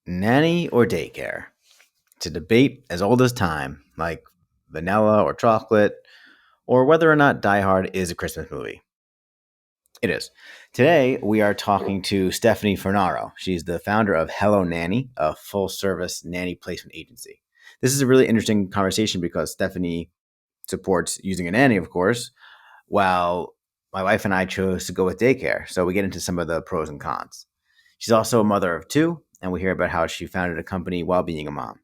Nanny or daycare? It's a debate as old as time, like vanilla or chocolate, or whether or not Die Hard is a Christmas movie. It is. Today, we are talking to Stephanie Fornaro. She's the founder of Hello Nanny, a full service nanny placement agency. This is a really interesting conversation because Stephanie supports using a nanny, of course, while my wife and I chose to go with daycare. So we get into some of the pros and cons. She's also a mother of two, and we hear about how she founded a company while being a mom.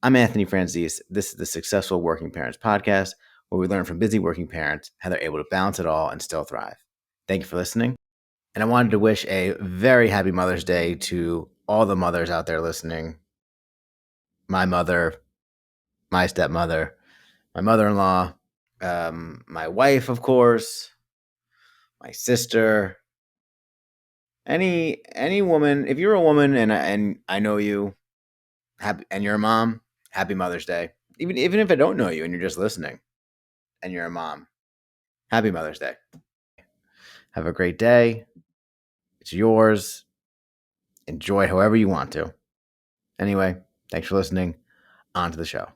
I'm Anthony Francis. This is the Successful Working Parents podcast, where we learn from busy working parents how they're able to balance it all and still thrive. Thank you for listening. And I wanted to wish a very happy Mother's Day to all the mothers out there listening. My mother, my stepmother, my mother-in-law, my wife, of course, my sister, any woman. If you're a woman and I know you, happy, and you're a mom, happy Mother's Day. Even if I don't know you and you're just listening, and you're a mom, happy Mother's Day. Have a great day. It's yours. Enjoy however you want to. Anyway, thanks for listening. On to the show.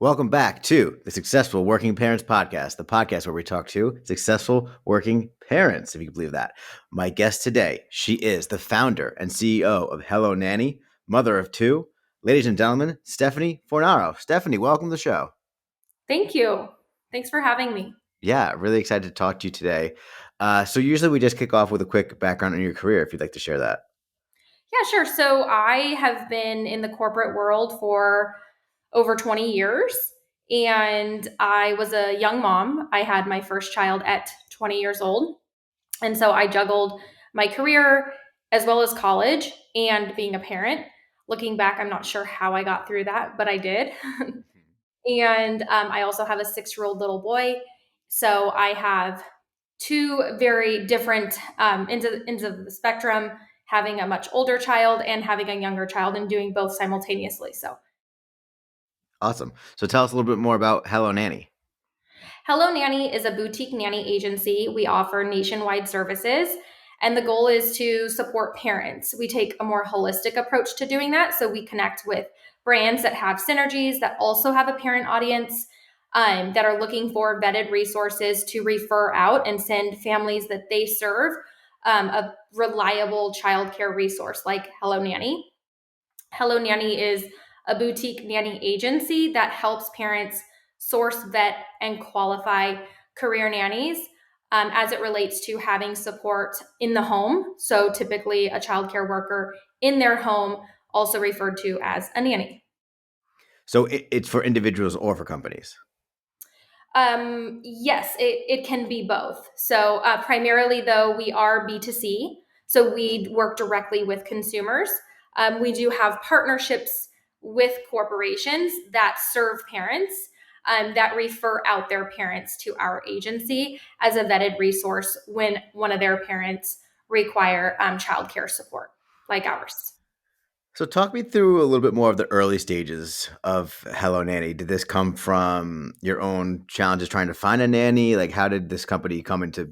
Welcome back to the Successful Working Parents Podcast, the podcast where we talk to successful working parents, if you can believe that. My guest today, she is the founder and CEO of Hello Nanny, mother of two. Ladies and gentlemen, Stephanie Fornaro. Stephanie, welcome to the show. Thank you. Thanks for having me. Yeah, really excited to talk to you today. So usually we just kick off with a quick background on your career, if you'd like to share that. Yeah, sure. So I have been in the corporate world for over 20 years, and I was a young mom. I had my first child at 20 years old. And so I juggled my career as well as college and being a parent. Looking back, I'm not sure how I got through that, but I did. And I also have a 6-year-old little boy. So I have two very different ends of the spectrum, having a much older child and having a younger child, and doing both simultaneously. So Awesome. So tell us a little bit more about Hello Nanny. Hello Nanny is a boutique nanny agency. We offer nationwide services, and the goal is to support parents. We take a more holistic approach to doing that. So we connect with brands that have synergies, that also have a parent audience, that are looking for vetted resources to refer out and send families that they serve a reliable childcare resource like Hello Nanny. Hello Nanny is a boutique nanny agency that helps parents source, vet, and qualify career nannies as it relates to having support in the home. So, typically, a childcare worker in their home, also referred to as a nanny. So it's for individuals or for companies? Yes, it can be both. So, primarily, though, we are B2C. So, we work directly with consumers. We do have partnerships with corporations that serve parents that refer out their parents to our agency as a vetted resource when one of their parents require childcare support, like ours. So talk me through a little bit more of the early stages of Hello Nanny. Did this come from your own challenges trying to find a nanny? Like, how did this company come into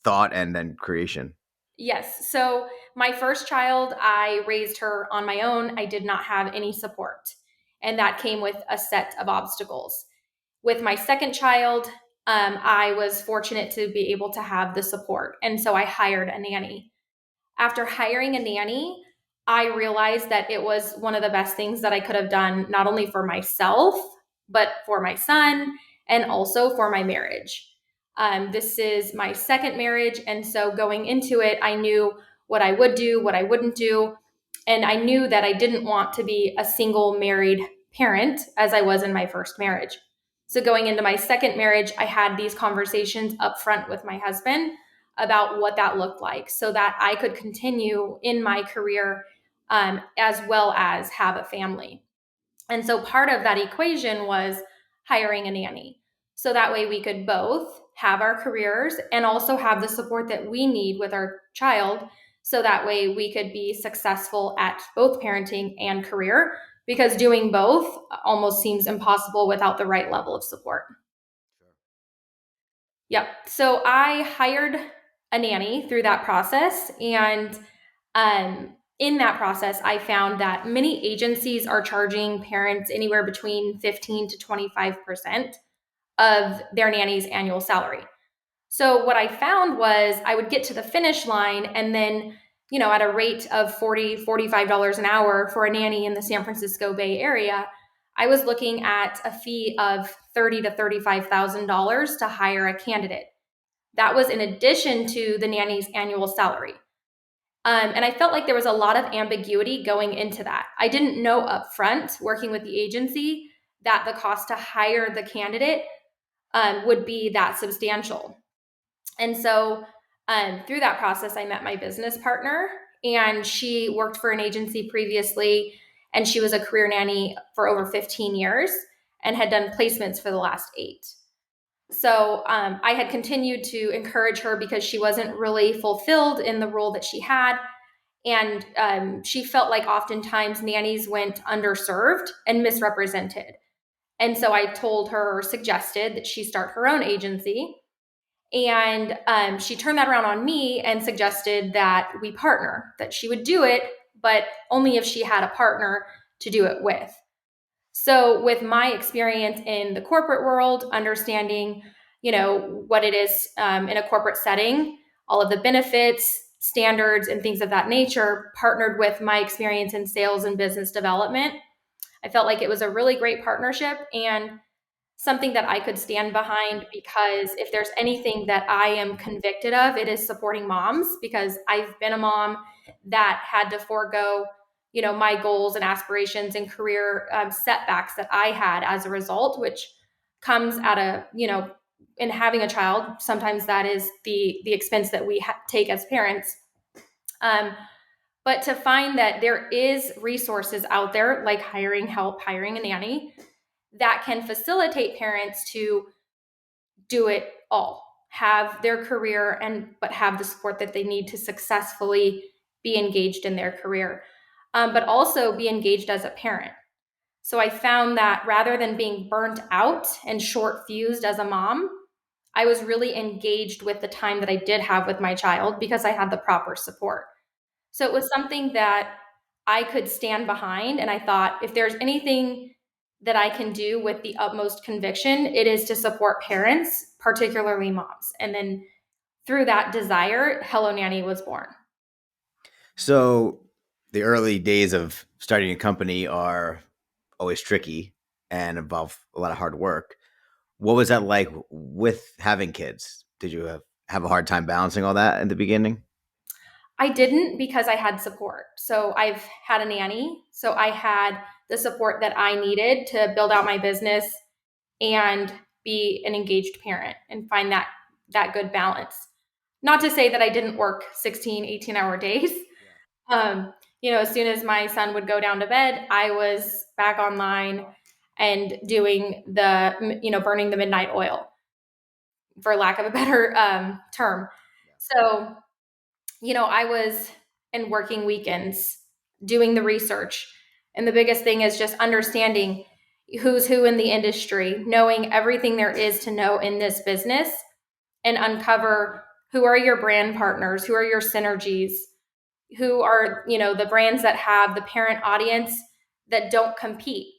thought and then creation? Yes. So my first child, I raised her on my own. I did not have any support. And that came with a set of obstacles. With my second child, I was fortunate to be able to have the support. And so I hired a nanny. After hiring a nanny, I realized that it was one of the best things that I could have done, not only for myself, but for my son and also for my marriage. This is my second marriage. And so going into it, I knew what I would do, what I wouldn't do. And I knew that I didn't want to be a single married parent as I was in my first marriage. So going into my second marriage, I had these conversations up front with my husband about what that looked like so that I could continue in my career as well as have a family. And so part of that equation was hiring a nanny. So that way we could both have our careers and also have the support that we need with our child. So that way we could be successful at both parenting and career, because doing both almost seems impossible without the right level of support. Yep. So I hired a nanny through that process, and in that process, I found that many agencies are charging parents anywhere between 15 to 25% of their nanny's annual salary. So what I found was I would get to the finish line and then, at a rate of $45 an hour for a nanny in the San Francisco Bay Area, I was looking at a fee of $30,000 to $35,000 to hire a candidate. That was in addition to the nanny's annual salary. And I felt like there was a lot of ambiguity going into that. I didn't know upfront, working with the agency, that the cost to hire the candidate would be that substantial. And so through that process, I met my business partner, and she worked for an agency previously, and she was a career nanny for over 15 years and had done placements for the last 8. So I had continued to encourage her because she wasn't really fulfilled in the role that she had. And she felt like oftentimes nannies went underserved and misrepresented. And so I told her, or suggested, that she start her own agency. And she turned that around on me and suggested that we partner, that she would do it, but only if she had a partner to do it with. So, with my experience in the corporate world, understanding, what it is in a corporate setting, all of the benefits, standards, and things of that nature, partnered with my experience in sales and business development, I felt like it was a really great partnership and something that I could stand behind, because if there's anything that I am convicted of, it is supporting moms, because I've been a mom that had to forego, my goals and aspirations and career setbacks that I had as a result, which comes at in having a child, sometimes that is the expense that we take as parents. Um, but to find that there is resources out there, like hiring help, hiring a nanny, that can facilitate parents to do it all, have their career, but have the support that they need to successfully be engaged in their career, but also be engaged as a parent. So I found that rather than being burnt out and short fused as a mom, I was really engaged with the time that I did have with my child because I had the proper support. So it was something that I could stand behind. And I thought, if there's anything that I can do with the utmost conviction, it is to support parents, particularly moms. And then through that desire, Hello Nanny was born. So the early days of starting a company are always tricky and involve a lot of hard work. What was that like with having kids? Did you have a hard time balancing all that in the beginning? I didn't, because I had support. So I've had a nanny. So I had the support that I needed to build out my business and be an engaged parent and find that good balance. Not to say that I didn't work 16, 18-hour days. As soon as my son would go down to bed, I was back online and doing burning the midnight oil, for lack of a better term. So, I was in working weekends doing the research. And the biggest thing is just understanding who's who in the industry, knowing everything there is to know in this business, and uncover who are your brand partners, who are your synergies, who are, the brands that have the parent audience that don't compete,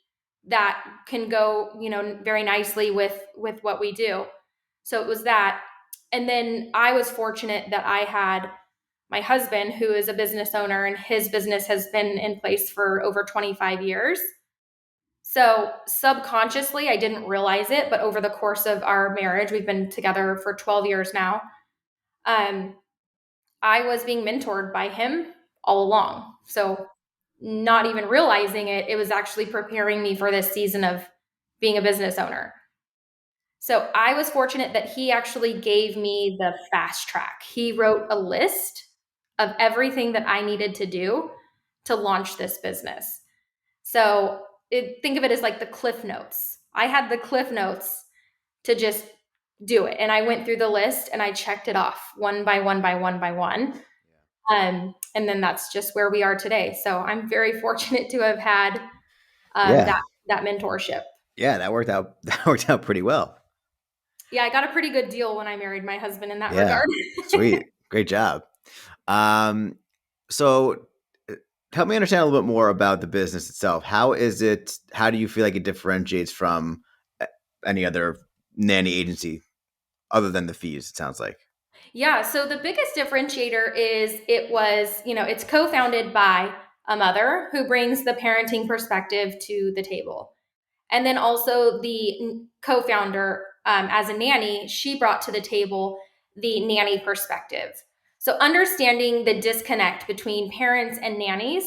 that can go, very nicely with what we do. So it was that. And then I was fortunate that I had my husband, who is a business owner, and his business has been in place for over 25 years. So subconsciously, I didn't realize it, but over the course of our marriage, we've been together for 12 years now. I was being mentored by him all along. So not even realizing it, it was actually preparing me for this season of being a business owner. So I was fortunate that he actually gave me the fast track. He wrote a list of everything that I needed to do to launch this business. So think of it as like the cliff notes. I had the cliff notes to just do it. And I went through the list and I checked it off one by one by one by one. And then that's just where we are today. So I'm very fortunate to have had Yeah. that mentorship. Yeah, that worked out. That worked out pretty well. Yeah, I got a pretty good deal when I married my husband in that Yeah. regard. Sweet. Great job. Um, so help me understand a little bit more about the business itself. How is it? How do you feel like it differentiates from any other nanny agency other than the fees? It sounds like. Yeah, so the biggest differentiator is it's co-founded by a mother who brings the parenting perspective to the table. And then also the co-founder, as a nanny, she brought to the table the nanny perspective. So understanding the disconnect between parents and nannies,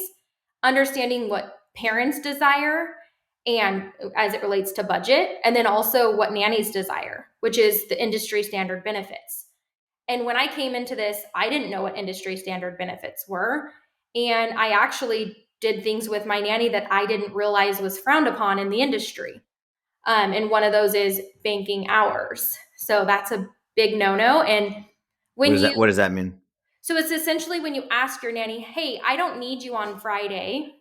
understanding what parents desire and as it relates to budget, and then also what nannies desire, which is the industry standard benefits. And when I came into this, I didn't know what industry standard benefits were. And I actually did things with my nanny that I didn't realize was frowned upon in the industry. And one of those is banking hours. So that's a big no no. And What when does you, that? What does that mean? so it's essentially when you ask your nanny, hey, I don't need you on Friday.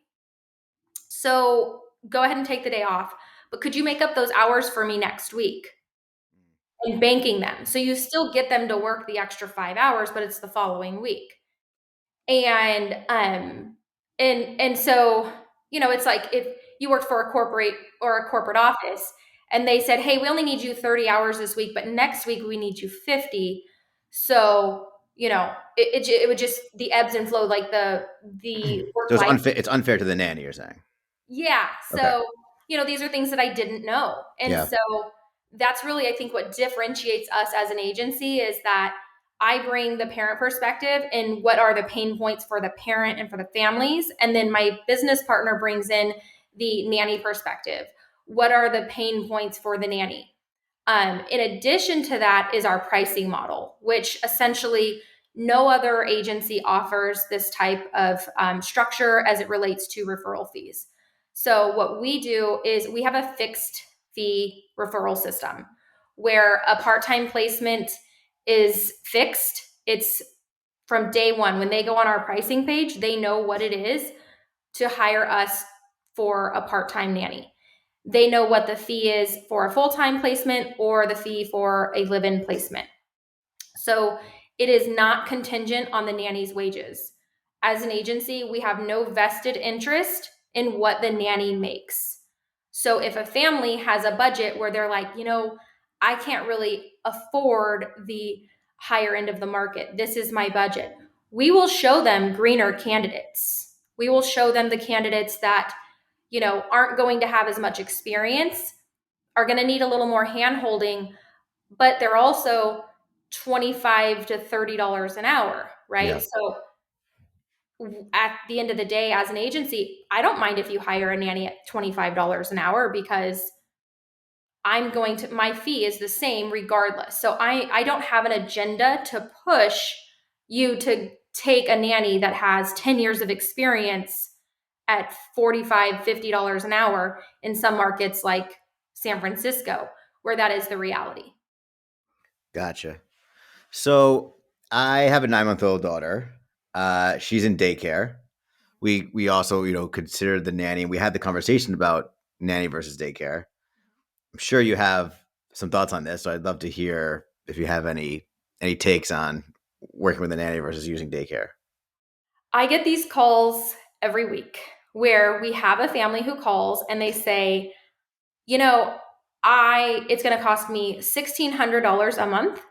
So go ahead and take the day off. But could you make up those hours for me next week? And banking them. So you still get them to work the extra 5 hours, but it's the following week. And so it's like if you worked for a corporate office and they said, hey, we only need you 30 hours this week, but next week we need you 50. So it would just the ebbs and flow, like the work So it's life. unfair. It's unfair to the nanny. You're saying. Yeah. Okay. So, these are things that I didn't know. And Yeah. so that's really, I think, what differentiates us as an agency is that I bring the parent perspective and what are the pain points for the parent and for the families. And then my business partner brings in the nanny perspective. What are the pain points for the nanny? In addition to that is our pricing model, which essentially no other agency offers this type of structure as it relates to referral fees. So, what we do is we have a fixed fee referral system where a part time placement is fixed. It's from day one. When they go on our pricing page, they know what it is to hire us for a part time nanny. They know what the fee is for a full time placement or the fee for a live in placement. So it is not contingent on the nanny's wages. As an agency, we have no vested interest in what the nanny makes. So if a family has a budget where they're like, I can't really afford the higher end of the market, this is my budget, we will show them greener candidates. We will show them the candidates that, aren't going to have as much experience, are going to need a little more hand holding, but they're also 25 to $30 an hour, right? Yeah. So at the end of the day, as an agency, I don't mind if you hire a nanny at $25 an hour because my fee is the same regardless. So I don't have an agenda to push you to take a nanny that has 10 years of experience at $45, $50 an hour in some markets like San Francisco, where that is the reality. Gotcha. So I have a 9-month-old daughter. She's in daycare. We also consider the nanny. We had the conversation about nanny versus daycare. I'm sure you have some thoughts on this, so I'd love to hear if you have any takes on working with a nanny versus using daycare. I get these calls every week where we have a family who calls and they say, you know, it's going to cost me $1,600 a month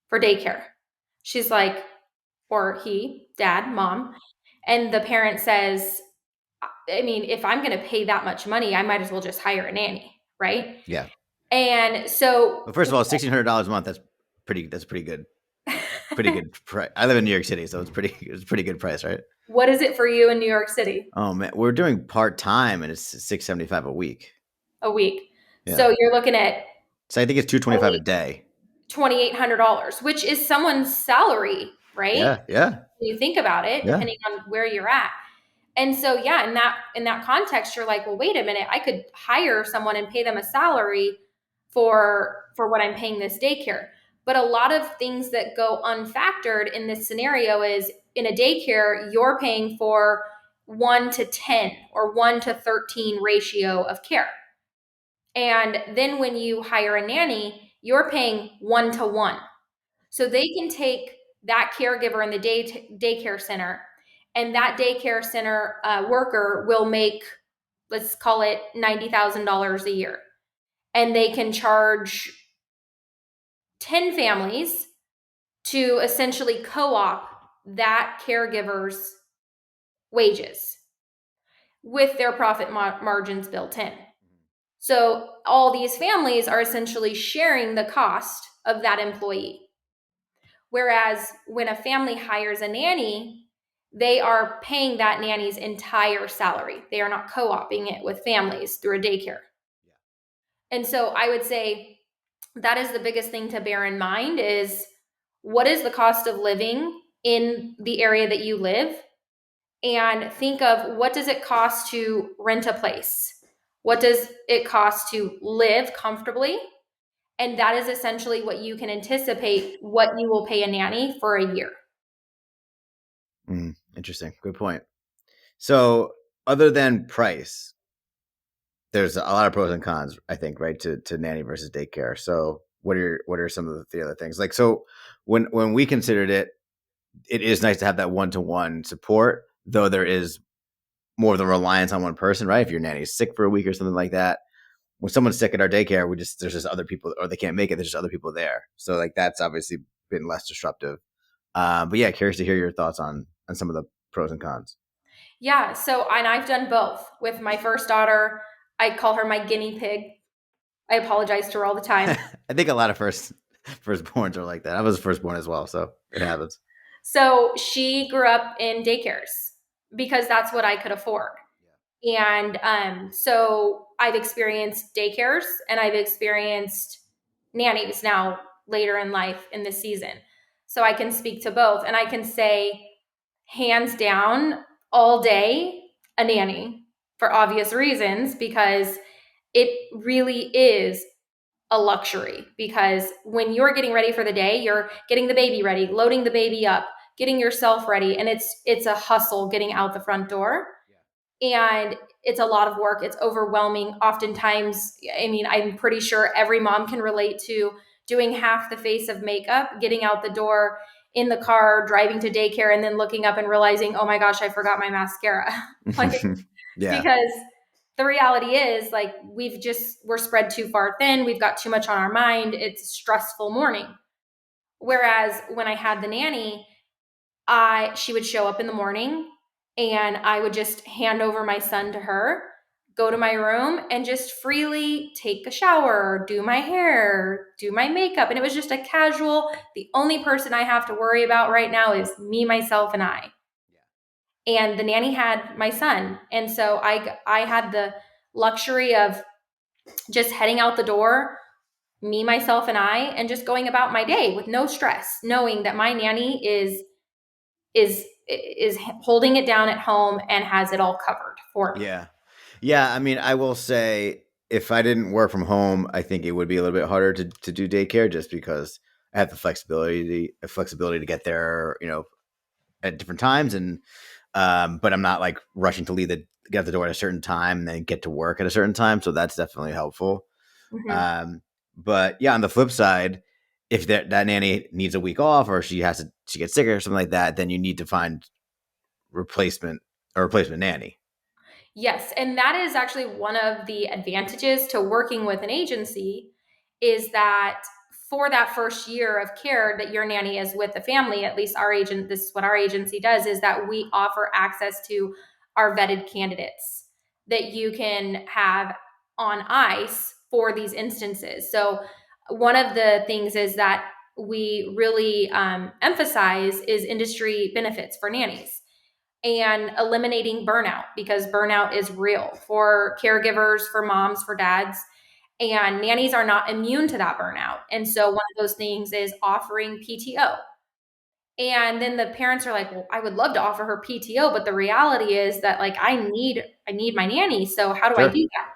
for daycare. She's like, or he, dad, mom, and the parent says, I mean, if I'm going to pay that much money, I might as well just hire a nanny, right? Yeah. And so, Well, first of all, $1,600 a month. That's pretty good. Pretty good price. I live in New York City, so it's a pretty good price, right? what is it for you in New York City Oh man, we're doing part time, and it's 675 a week. a week? Yeah. So you're looking at So I think it's 225 a day. $2,800, which is someone's salary, right? Yeah. Yeah. When you think about it, Yeah. depending on where you're at. And so, yeah, in that context, you're like, well, wait a minute, I could hire someone and pay them a salary for what I'm paying this daycare. But a lot of things that go unfactored in this scenario is in a daycare, you're paying for 1 to 10 or 1 to 13 ratio of care. And then when you hire a nanny, you're paying 1 to 1. So they can take that caregiver in the daycare center and that daycare center worker will make, let's call it $90,000 a year, and they can charge 10 families to essentially co-op that caregiver's wages with their profit margins built in. So all these families are essentially sharing the cost of that employee. Whereas when a family hires a nanny, they are paying that nanny's entire salary. They are not co-oping it with families through a daycare. And so I would say that is the biggest thing to bear in mind is what is the cost of living in the area that you live, and think of what does it cost to rent a place? What does it cost to live comfortably? And that is essentially what you can anticipate what you will pay a nanny for a year. Interesting. Good point. So, other than price, there's a lot of pros and cons, I think, right, to nanny versus daycare. So, what are some of the other things? Like, so when we considered it, it is nice to have that one-to-one support, though there is more of the reliance on one person, right? If your nanny's sick for a week or something like that, when someone's sick at our daycare, there's just other people, or they can't make it. There's just other people there. So like that's obviously been less disruptive. But yeah, curious to hear your thoughts on some of the pros and cons. Yeah, so and I've done both. With my first daughter, I call her my guinea pig. I apologize to her all the time. I think a lot of firstborns are like that. I was a firstborn as well, so it happens. So she grew up in daycares because that's what I could afford. And so I've experienced daycares and I've experienced nannies now later in life in this season. So I can speak to both. And I can say, hands down, all day, a nanny for obvious reasons, because it really is a luxury. Because when you're getting ready for the day, you're getting the baby ready, loading the baby up, getting yourself ready, and it's a hustle getting out the front door, and it's a lot of work. It's overwhelming. Oftentimes, I mean, I'm pretty sure every mom can relate to doing half the face of makeup, getting out the door in the car, driving to daycare, and then looking up and realizing, oh my gosh, I forgot my mascara. Like, Yeah. because the reality is, like, we're spread too far thin. We've got too much on our mind. It's a stressful morning. Whereas when I had the nanny, she would show up in the morning and I would just hand over my son to her, go to my room and just freely take a shower, do my hair, do my makeup. And it was just a casual, the only person I have to worry about right now is me, myself, and I. And the nanny had my son. And so I had the luxury of just heading out the door, me, myself, and I, and just going about my day with no stress, knowing that my nanny is holding it down at home and has it all covered for me. Yeah. Yeah. I mean, I will say if I didn't work from home, I think it would be a little bit harder to do daycare just because I have the flexibility to get there, at different times. And, but I'm not like rushing to get out the door at a certain time and then get to work at a certain time. So that's definitely helpful. Mm-hmm. Um, but yeah, on the flip side, if that nanny needs a week off or she gets sick or something like that, then you need to find replacement replacement nanny. Yes, and that is actually one of the advantages to working with an agency is that for that first year of care that your nanny is with the family, at least this is what our agency does, is that we offer access to our vetted candidates that you can have on ice for these instances. So one of the things is that we really emphasize is industry benefits for nannies and eliminating burnout, because burnout is real for caregivers, for moms, for dads, and nannies are not immune to that burnout. And so one of those things is offering PTO. And then the parents are like, well, I would love to offer her PTO, but the reality is that, like, I need my nanny. So how do I Sure. do that?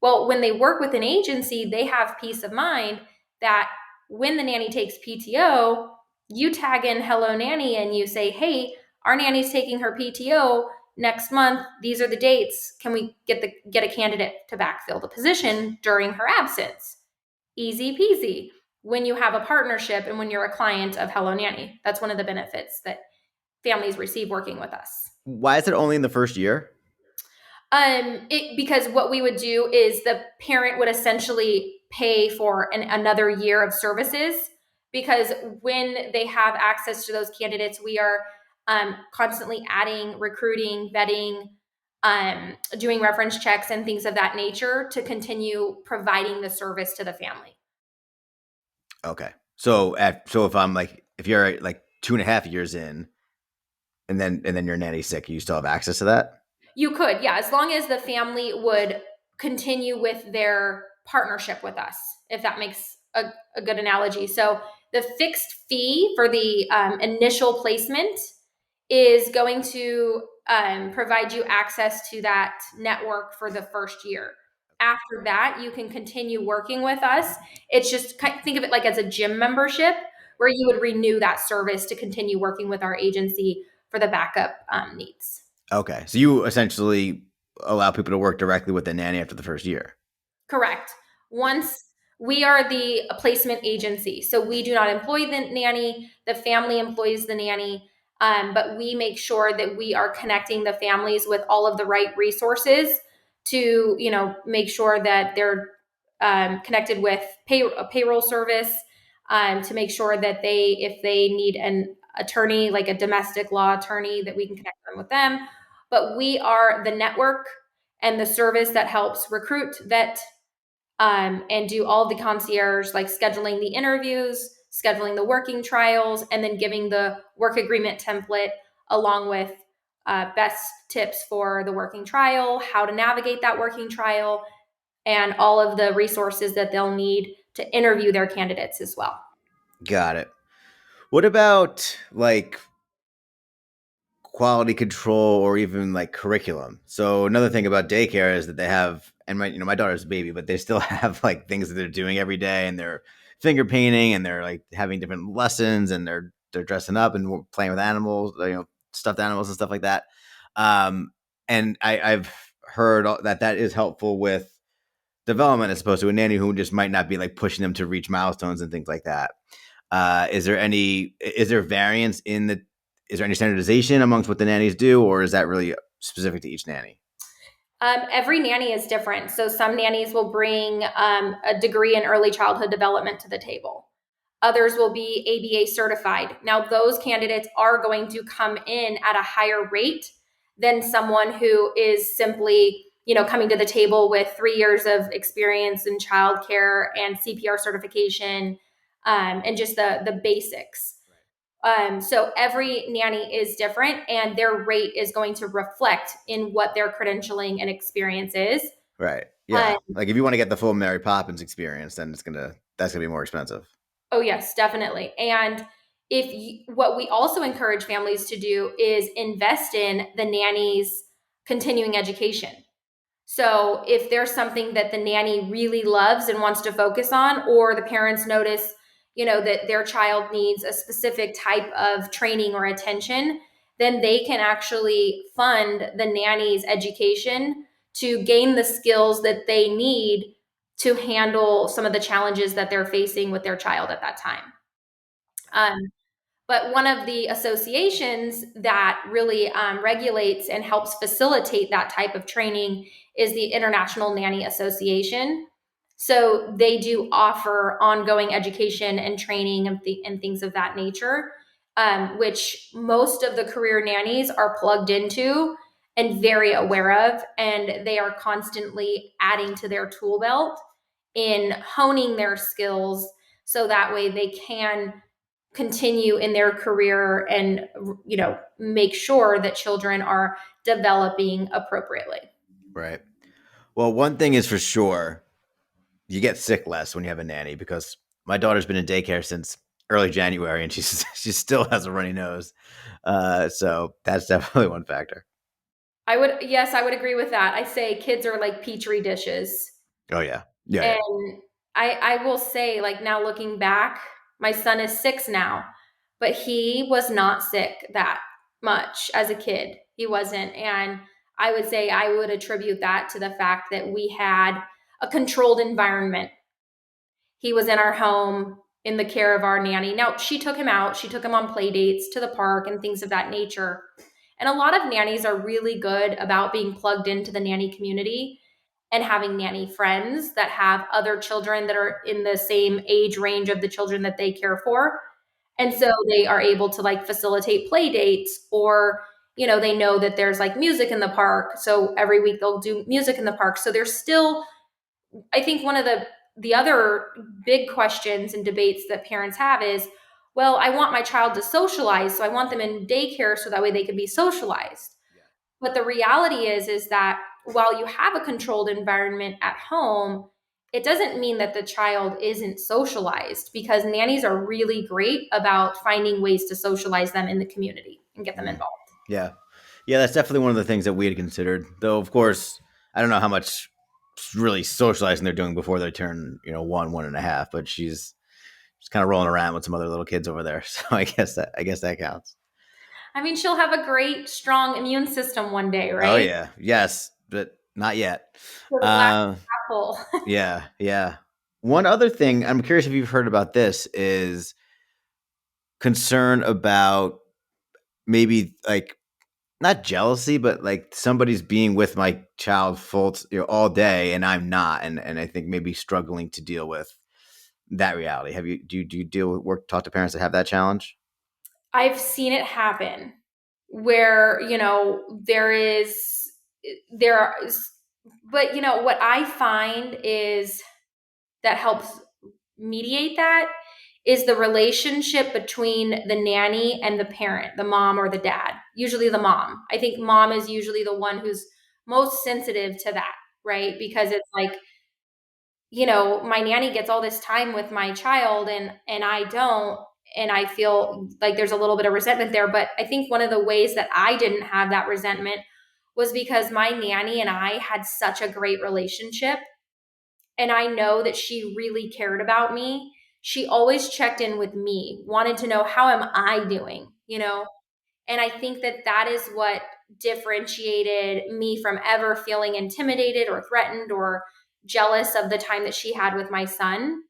Well, when they work with an agency, they have peace of mind that when the nanny takes PTO, you tag in Hello Nanny and you say, hey, our nanny's taking her PTO next month. These are the dates. Can we get a candidate to backfill the position during her absence? Easy peasy. When you have a partnership and when you're a client of Hello Nanny, that's one of the benefits that families receive working with us. Why is it only in the first year? Because what we would do is the parent would essentially pay for another year of services, because when they have access to those candidates, we are constantly adding, recruiting, vetting, doing reference checks and things of that nature to continue providing the service to the family. Okay. So if I'm like if you're like 2.5 years in, and then your nanny's sick, you still have access to that. You could, yeah, as long as the family would continue with their partnership with us, if that makes a good analogy. So the fixed fee for the initial placement is going to provide you access to that network for the first year. After that, you can continue working with us. It's just think of it like as a gym membership where you would renew that service to continue working with our agency for the backup needs. Okay. So you essentially allow people to work directly with the nanny after the first year. Correct. Once we are the placement agency, so we do not employ the nanny, the family employs the nanny, but we make sure that we are connecting the families with all of the right resources to, make sure that they're connected with a payroll service, to make sure that if they need an attorney, like a domestic law attorney, that we can connect them with them. But we are the network and the service that helps recruit, vet, and do all the concierge, like scheduling the interviews, scheduling the working trials, and then giving the work agreement template along with best tips for the working trial, how to navigate that working trial, and all of the resources that they'll need to interview their candidates as well. Got it. What about like quality control or even like curriculum? So another thing about daycare is that they have, and my daughter's a baby, but they still have like things that they're doing every day, and they're finger painting, and they're like having different lessons, and they're dressing up and playing with animals, stuffed animals and stuff like that. Um, and I've heard that is helpful with development as opposed to a nanny who just might not be like pushing them to reach milestones and things like that. Is there variance is there any standardization amongst what the nannies do, or is that really specific to each nanny? Every nanny is different. So some nannies will bring a degree in early childhood development to the table. Others will be ABA certified. Now, those candidates are going to come in at a higher rate than someone who is simply, coming to the table with 3 years of experience in childcare and CPR certification, and just the basics. So every nanny is different, and their rate is going to reflect in what their credentialing and experience is. Right. Um, Yeah. Like if you want to get the full Mary Poppins experience, then that's gonna be more expensive. oh yes, definitely. And what we also encourage families to do is invest in the nanny's continuing education. So if there's something that the nanny really loves and wants to focus on, or the parents notice, that their child needs a specific type of training or attention, then they can actually fund the nanny's education to gain the skills that they need to handle some of the challenges that they're facing with their child at that time. Um, but one of the associations that really regulates and helps facilitate that type of training is the International Nanny Association. So they do offer ongoing education and training and things of that nature, which most of the career nannies are plugged into and very aware of. And they are constantly adding to their tool belt in honing their skills so that way they can continue in their career and make sure that children are developing appropriately. Right. Well, one thing is for sure, you get sick less when you have a nanny because my daughter's been in daycare since early January, and she still has a runny nose. So that's definitely one factor. I would agree with that. I say kids are like petri dishes. Oh yeah. Yeah. Yeah. And I will say, like, now looking back, my son is 6 now, but he was not sick that much as a kid. He wasn't. And I would say I would attribute that to the fact that we had a controlled environment. He was in our home in the care of our nanny. Now, she took him out, she took him on play dates to the park and things of that nature. And a lot of nannies are really good about being plugged into the nanny community and having nanny friends that have other children that are in the same age range of the children that they care for. And so they are able to like facilitate play dates, or they know that there's like music in the park. So every week they'll do music in the park. So there's still, I think one of the other big questions and debates that parents have is, well, I want my child to socialize, so I want them in daycare so that way they can be socialized. Yeah. But the reality is that while you have a controlled environment at home, it doesn't mean that the child isn't socialized, because nannies are really great about finding ways to socialize them in the community and get them Mm. involved. Yeah. Yeah, that's definitely one of the things that we had considered. Though, of course, I don't know how much really socializing they're doing before they turn, 1.5. But she's kind of rolling around with some other little kids over there. So I guess that counts. I mean, she'll have a great, strong immune system one day, Oh right? yeah, yes, but not yet. So the glass Uh, is half full. yeah, yeah. One other thing I'm curious if you've heard about this is concern about maybe like not jealousy, but like somebody's being with my child all day and I'm not, and I think maybe struggling to deal with that reality. Do you deal with talk to parents that have that challenge? I've seen it happen where, there are, but what I find is that helps mediate that is the relationship between the nanny and the parent, the mom or the dad, usually the mom. I think mom is usually the one who's most sensitive to that, right? Because it's like, my nanny gets all this time with my child and I don't, and I feel like there's a little bit of resentment there. But I think one of the ways that I didn't have that resentment was because my nanny and I had such a great relationship, and I know that she really cared about me. She always checked in with me, wanted to know, how am I doing, And I think that that is what differentiated me from ever feeling intimidated or threatened or jealous of the time that she had with my son,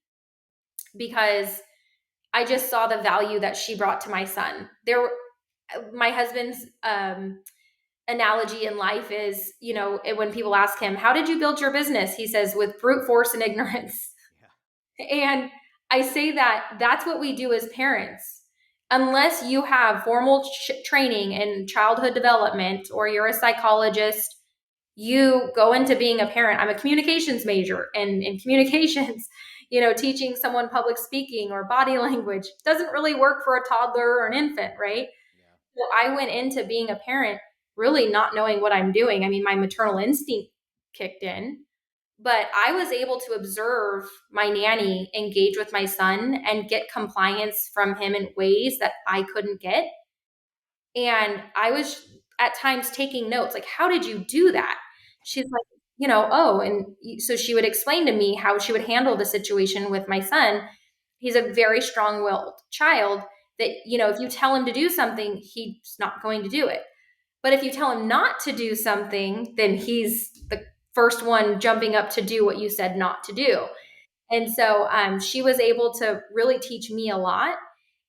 because I just saw the value that she brought to my son. My husband's analogy in life is, when people ask him, "How did you build your business?" He says, "With brute force and ignorance." Yeah. And I say that that's what we do as parents. Unless you have formal training in childhood development or you're a psychologist, you go into being a parent. I'm a communications major, and in communications, teaching someone public speaking or body language doesn't really work for a toddler or an infant, right? Yeah. So I went into being a parent really not knowing what I'm doing. I mean, my maternal instinct kicked in, but I was able to observe my nanny engage with my son and get compliance from him in ways that I couldn't get. And I was at times taking notes, like, how did you do that? She's like, oh, and so she would explain to me how she would handle the situation with my son. He's a very strong willed child that, if you tell him to do something, he's not going to do it. But if you tell him not to do something, then he's the first one jumping up to do what you said not to do. And so she was able to really teach me a lot.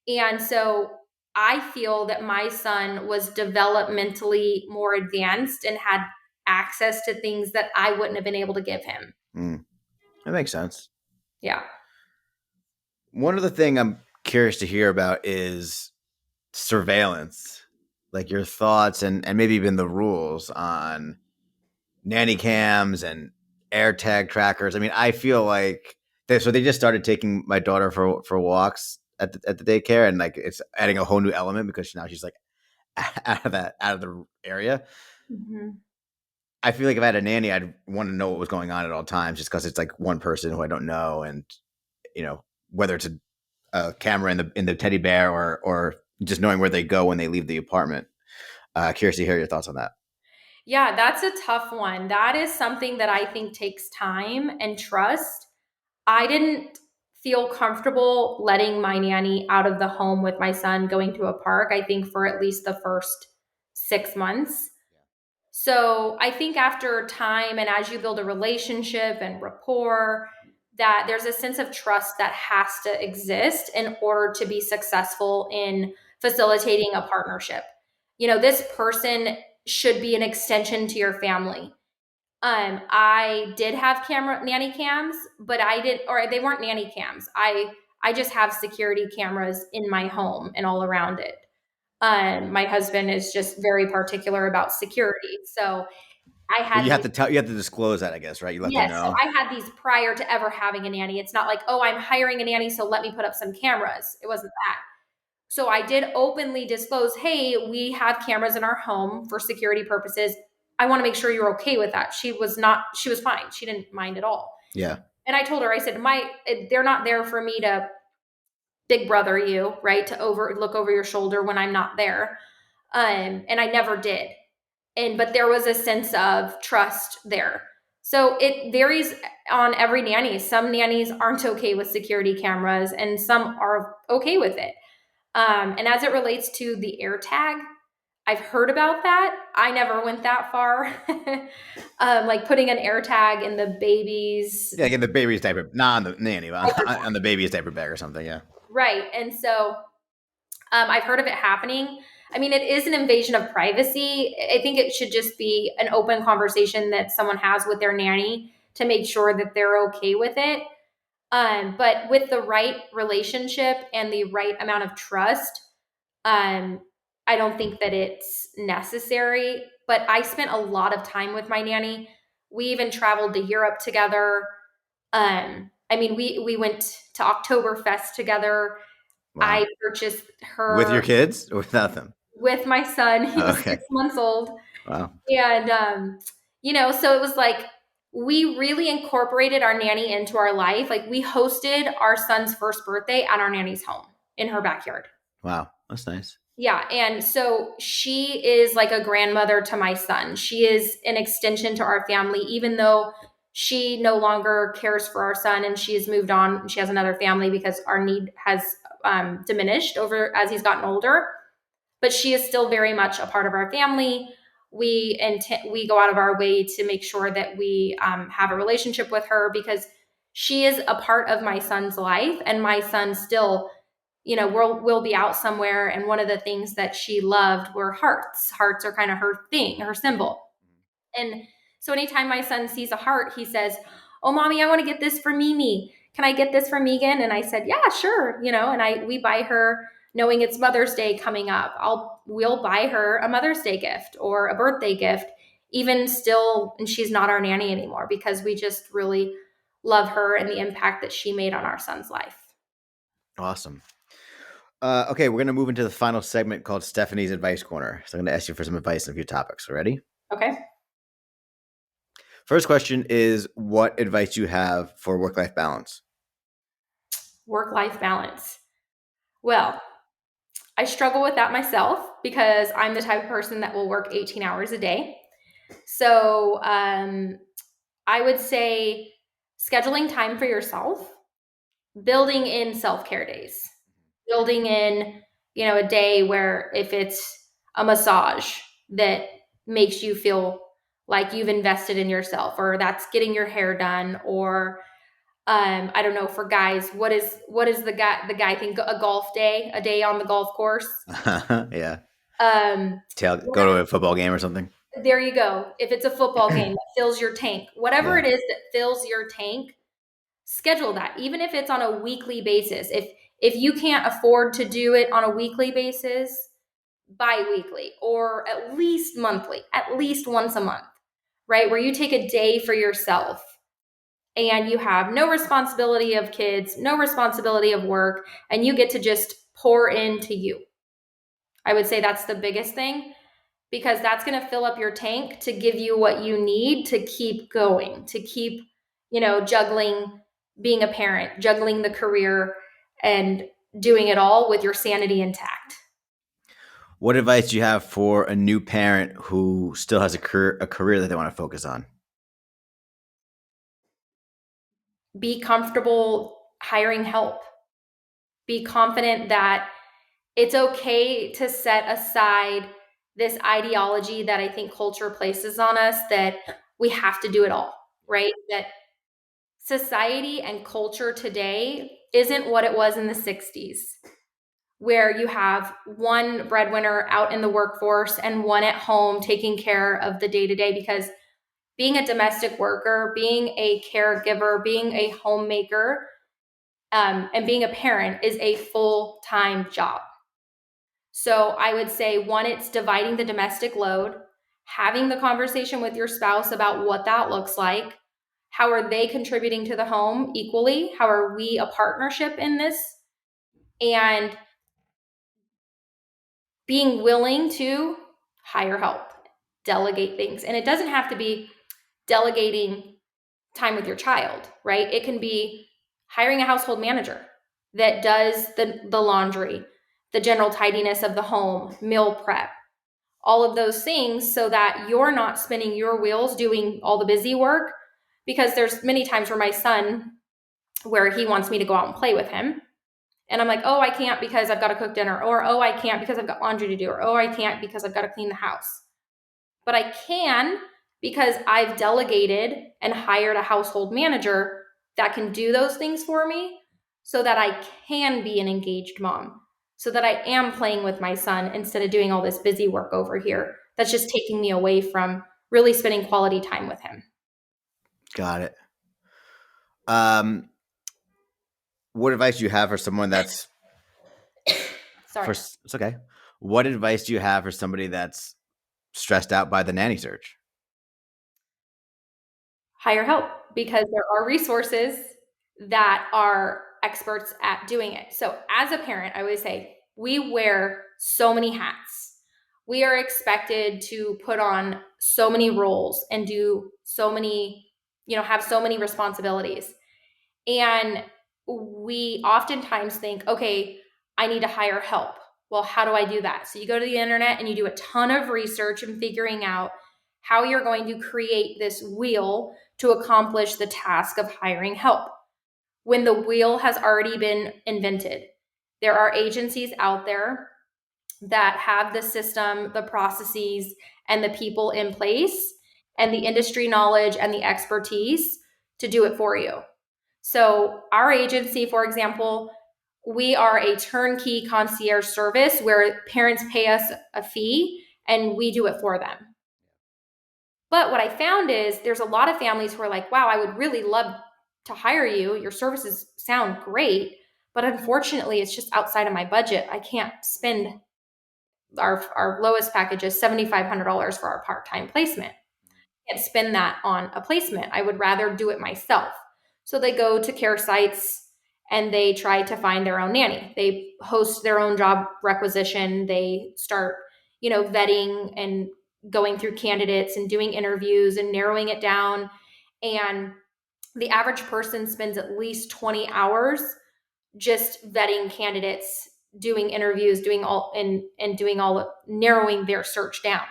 And so I feel that my son was developmentally more advanced and had access to things that I wouldn't have been able to give him. Mm, that makes sense. Yeah. One other thing I'm curious to hear about is surveillance, like your thoughts and maybe even the rules on nanny cams and air tag trackers. I mean, I feel like they just started taking my daughter for walks at the daycare, and like it's adding a whole new element because now she's like out of the area. Mhm. I feel like if I had a nanny, I'd want to know what was going on at all times, just because it's like one person who I don't know, and whether it's a camera in the teddy bear or just knowing where they go when they leave the apartment. Curious to hear your thoughts on that. Yeah, that's a tough one. That is something that I think takes time and trust. I didn't feel comfortable letting my nanny out of the home with my son going to a park, I think, for at least the first 6 months. So I think after time and as you build a relationship and rapport, that there's a sense of trust that has to exist in order to be successful in facilitating a partnership. This person should be an extension to your family. I did have nanny cams, but I did, or they weren't nanny cams. I just have security cameras in my home and all around it. My husband is just very particular about security, so I But had these. you have to disclose that, I guess, right? You let them Yes, so know. I had these prior to ever having a nanny. It's not like, oh, I'm hiring a nanny, so let me put up some cameras. It wasn't that. So I did openly disclose, hey, we have cameras in our home for security purposes. I want to make sure you're okay with that. She was fine. She didn't mind at all. Yeah. And I told her, I said, they're not there for me to big brother you, right? To look over your shoulder when I'm not there. And I never did. But there was a sense of trust there. So it varies on every nanny. Some nannies aren't okay with security cameras and some are okay with it. And as it relates to the air tag, I've heard about that. I never went that far. Like putting an air tag in the baby's Yeah, get the baby's diaper, not on the nanny, but diaper tag. on the baby's diaper bag or something. Yeah. Right. And so I've heard of it happening. I mean, it is an invasion of privacy. I think it should just be an open conversation that someone has with their nanny to make sure that they're okay with it. But with the right relationship and the right amount of trust, um, I don't think that it's necessary. But I spent a lot of time with my nanny. We even traveled to Europe together. I mean, we went to Oktoberfest together. Wow. I purchased With your her kids or without them? with my son. He Oh, was okay. 6 months old. Wow. And, so it was like we really incorporated our nanny into our life. Like we hosted our son's first birthday at our nanny's home in her backyard. Wow. That's nice. Yeah. And so she is like a grandmother to my son. She is an extension to our family, even though she no longer cares for our son and she has moved on. She has another family because our need has diminished over as he's gotten older, but she is still very much a part of our family. We go out of our way to make sure that we have a relationship with her because she is a part of my son's life, and my son still, we'll be out somewhere, and one of the things that she loved were hearts. Hearts are kind of her thing, her symbol. And so anytime my son sees a heart, he says, "Oh, mommy, I want to get this for Mimi. Can I get this for Megan?" And I said, "Yeah, sure." And we buy her, knowing it's Mother's Day coming up. We'll buy her a Mother's Day gift or a birthday gift, even still, and she's not our nanny anymore because we just really love her and the impact that she made on our son's life. Awesome. Okay, we're going to move into the final segment called Stephanie's Advice Corner. So I'm going to ask you for some advice on a few topics. Ready? Okay. First question is, what advice do you have for work-life balance? Work-life balance. Well, I struggle with that myself because I'm the type of person that will work 18 hours a day. So I would say scheduling time for yourself, building in self-care days, building in, a day where if it's a massage that makes you feel like you've invested in yourself, or that's getting your hair done, or I don't know, for guys, what is the guy thing? A golf day, a day on the golf course. Yeah. Um, Go to a football game or something. there you go. If it's a football game that fills your tank, whatever Yeah. it is that fills your tank, schedule that. Even if it's on a weekly basis. If you can't afford to do it on a weekly basis, bi-weekly or at least monthly, at least once a month, right? Where you take a day for yourself and you have no responsibility of kids, no responsibility of work, and you get to just pour into you. I would say that's the biggest thing because that's going to fill up your tank to give you what you need to keep going, to keep, juggling being a parent, juggling the career, and doing it all with your sanity intact. What advice do you have for a new parent who still has a career that they want to focus on? Be comfortable hiring help. Be confident that it's okay to set aside this ideology that I think culture places on us that we have to do it all, right? That society and culture today isn't what it was in the 60s, where you have one breadwinner out in the workforce and one at home taking care of the day to day. Because being a domestic worker, being a caregiver, being a homemaker, and being a parent is a full-time job. So I would say, one, it's dividing the domestic load, having the conversation with your spouse about what that looks like. How are they contributing to the home equally? How are we a partnership in this? And being willing to hire help, delegate things. And it doesn't have to be delegating time with your child, right? It can be hiring a household manager that does the laundry, the general tidiness of the home, meal prep, all of those things, so that you're not spinning your wheels doing all the busy work. Because there's many times where my son, where he wants me to go out and play with him, and I'm like, oh, I can't because I've got to cook dinner, or oh, I can't because I've got laundry to do, or oh, I can't because I've got to clean the house. But I can because I've delegated and hired a household manager that can do those things for me, so that I can be an engaged mom, so that I am playing with my son instead of doing all this busy work over here that's just taking me away from really spending quality time with him. Got it. Um, what advice do you have for someone that's Sorry. it's okay. What advice do you have for somebody that's stressed out by the nanny search? Hire help, because there are resources that are experts at doing it. So, as a parent, I always say we wear so many hats. We are expected to put on so many roles and do so many, have so many responsibilities. And we oftentimes think, okay, I need to hire help. Well, how do I do that? So you go to the internet and you do a ton of research and figuring out how you're going to create this wheel to accomplish the task of hiring help, when the wheel has already been invented. There are agencies out there that have the system, the processes, and the people in place, and the industry knowledge and the expertise to do it for you. So, our agency, for example, we are a turnkey concierge service where parents pay us a fee and we do it for them. But what I found is there's a lot of families who are like, wow, I would really love to hire you. Your services sound great, but unfortunately, it's just outside of my budget. I can't spend our lowest package is $7,500 for our part-time placement. I can't spend that on a placement. I would rather do it myself. So they go to care sites and they try to find their own nanny. They host their own job requisition. They start, vetting and going through candidates and doing interviews and narrowing it down. And the average person spends at least 20 hours just vetting candidates, doing interviews, doing all and doing all of narrowing their search down.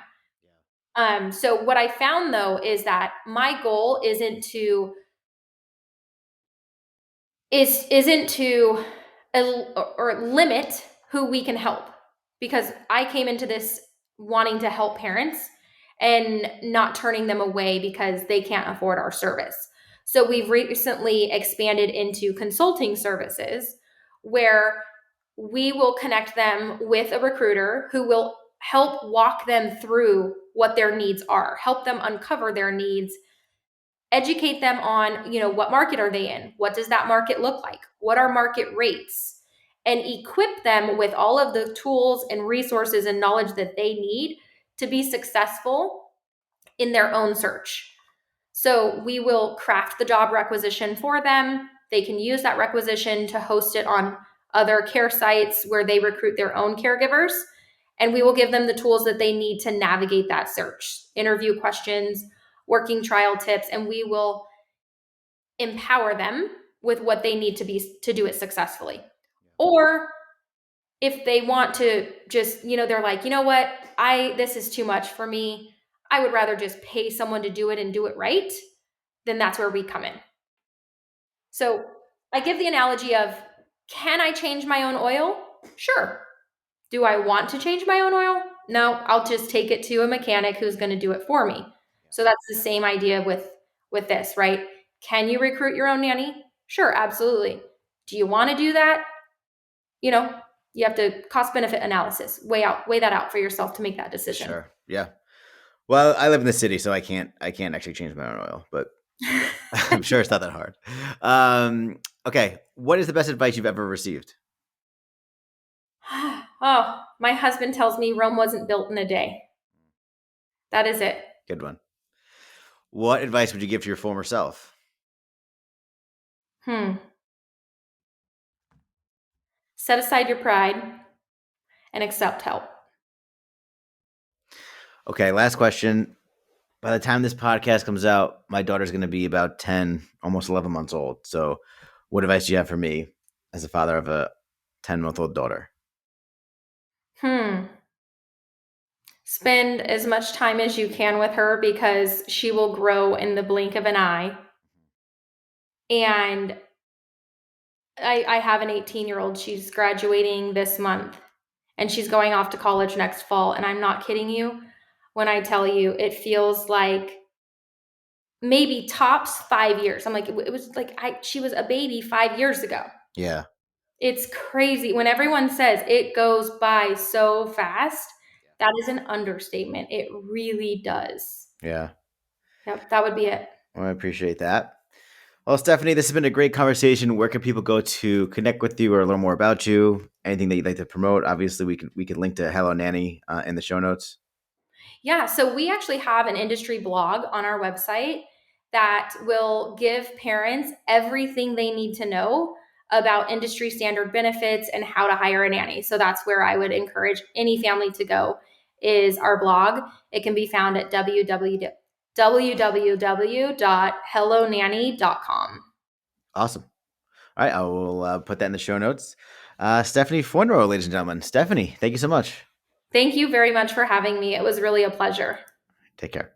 So what I found though is that my goal isn't to or limit who we can help, because I came into this wanting to help parents and not turning them away because they can't afford our service. So we've recently expanded into consulting services where we will connect them with a recruiter who will help walk them through what their needs are, help them uncover their needs, educate them on, what market are they in? What does that market look like? What are market rates? And equip them with all of the tools and resources and knowledge that they need to be successful in their own search. So we will craft the job requisition for them. They can use that requisition to host it on other care sites where they recruit their own caregivers. And we will give them the tools that they need to navigate that search, interview questions, working trial tips, and we will empower them with what they need to do it successfully. Or if they want to just, they're like, you know what, this is too much for me. I would rather just pay someone to do it and do it right. Then that's where we come in. So I give the analogy of, can I change my own oil? Sure. Do I want to change my own oil? No, I'll just take it to a mechanic who's going to do it for me. So that's the same idea with this, right? Can you recruit your own nanny? Sure, absolutely. Do you want to do that? You know, you have to cost benefit analysis, weigh that out for yourself to make that decision. Sure. Yeah. Well, I live in the city, so I can't actually change my own oil, but I'm sure it's not that hard. Okay. What is the best advice you've ever received? Oh, my husband tells me Rome wasn't built in a day. That is it. Good one. What advice would you give to your former self? Hmm. Set aside your pride and accept help. Okay. Last question. By the time this podcast comes out, my daughter's going to be about 10, almost 11 months old. So, what advice do you have for me as a father of a 10-month-old daughter? Hmm. Spend as much time as you can with her because she will grow in the blink of an eye. And I have an 18-year-old. She's graduating this month and she's going off to college next fall. And I'm not kidding you when I tell you it feels like maybe tops 5 years. I'm like, it was like she was a baby 5 years ago. Yeah. It's crazy. When everyone says it goes by so fast, that is an understatement. It really does. Yeah. Yep, that would be it. Well, I appreciate that. Well, Stephanie, this has been a great conversation. Where can people go to connect with you or learn more about you? Anything that you'd like to promote? Obviously, we can link to Hello Nanny in the show notes. Yeah, so we actually have an industry blog on our website that will give parents everything they need to know about industry standard benefits and how to hire a nanny. So that's where I would encourage any family to go is our blog. It can be found at www.hellonanny.com. Awesome. All right, I will put that in the show notes. Stephanie Fornrow, ladies and gentlemen. Stephanie, thank you so much. Thank you very much for having me. It was really a pleasure. Take care.